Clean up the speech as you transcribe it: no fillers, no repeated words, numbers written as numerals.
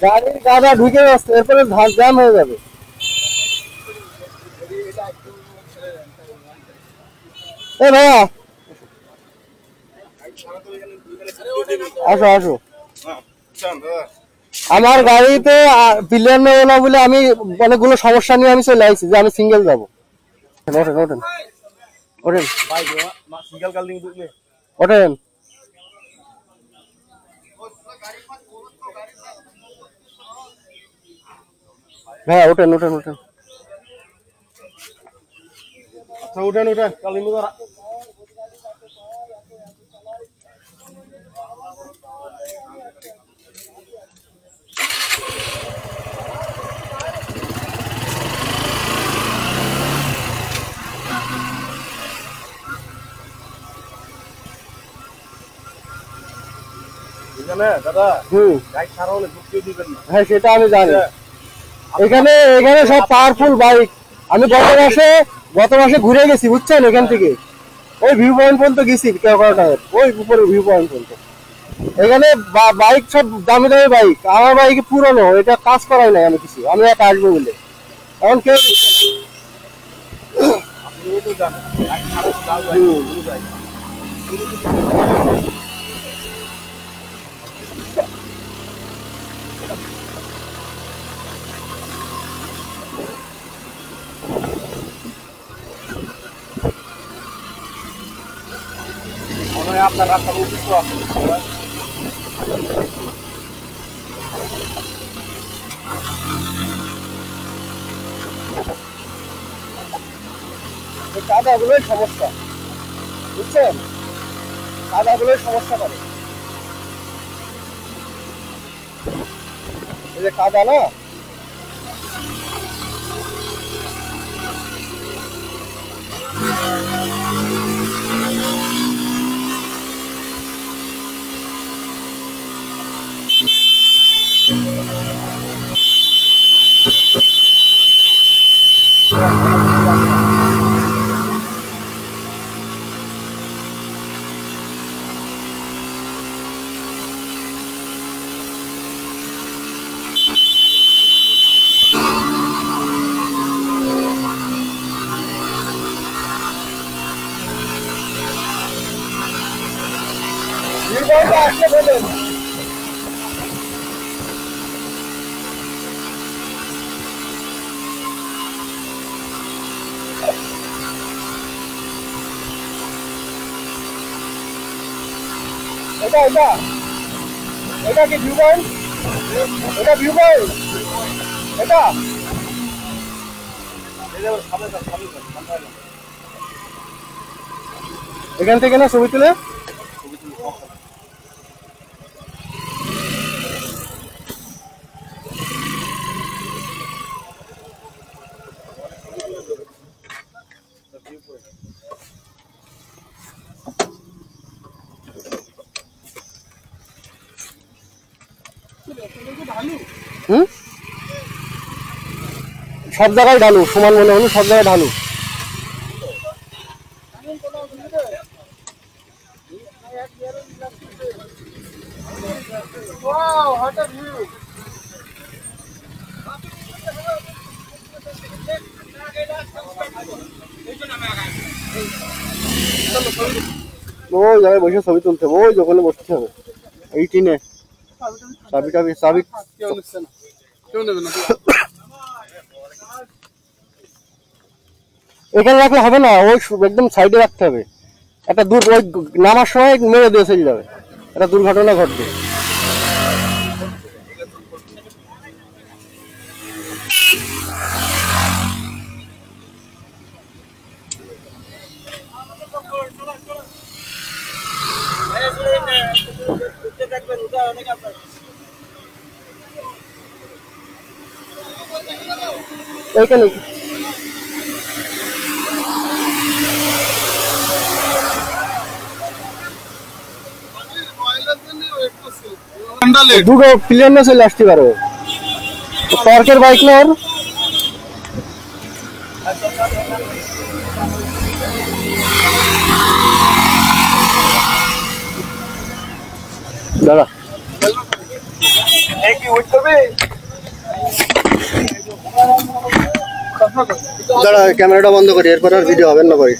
গাড়ির গাদা ঢুকে যাচ্ছে, এরপরে জ্যাম হয়ে যাবে। এ ভাইয়া আসো আসো। আমার গাড়িতে পিলিয়ন নেবো না বলে আমি অনেকগুলো সমস্যা নিয়ে আমি চলে আসছি যে আমি সিঙ্গেল যাবো। ওঠেন ওঠেন ওঠেন ওঠেন। হ্যাঁ ওঠেন ওঠেন ওঠেন। আচ্ছা উঠেন উঠেন কালিন্দু। হ্যাঁ সেটা আমি জানি। এখানে এখানে সব পাওয়ারফুল বাইক। আমি গত মাসে ঘুরে গেছি বুঝছেন, এখান থেকে ওই ভিউ পয়েন্ট পর্যন্ত গেছি, ওই উপরে ভিউ পয়েন্ট পর্যন্ত। এখানে বাইক সব দামি দামি বাইক, আমার বাইক পুরনো, এটা কাজ করাই নাই আমি কিছু, আমি এক আসবো বলে এখন কেউ আপনার রাস্তা কাদাগুলোই সমস্যা বুঝছেন, কাদাগুলোই সমস্যা করে। এই যে কাদা না, এটা কি ভিউ পয়েন্ট? এটা ভিউ পয়েন্ট, এটা এখান থেকে না ছবি তুলে সব জায়গায় ঢালু, সমান মনে হলো সব জায়গায় ঢালু। ওই জায়গায় বসে ছবি তুলতে হবে, ওই ওখানে বসতে হবে এই টিনে। চাবি টাবি চাবি এখানে রাখলে হবে না, ওই একদম সাইডে রাখতে হবে। একটা ওই নামার সময় মেরে দিয়ে চলে যাবে, একটা দুর্ঘটনা ঘটবে। এইখানে দুটো প্লেন না চলে আসতে পারো, টর্কের বাইক না ওর। দাদা দাঁড়া ক্যামেরাটা বন্ধ করি, এরপর আর ভিডিও হবে না ভাই।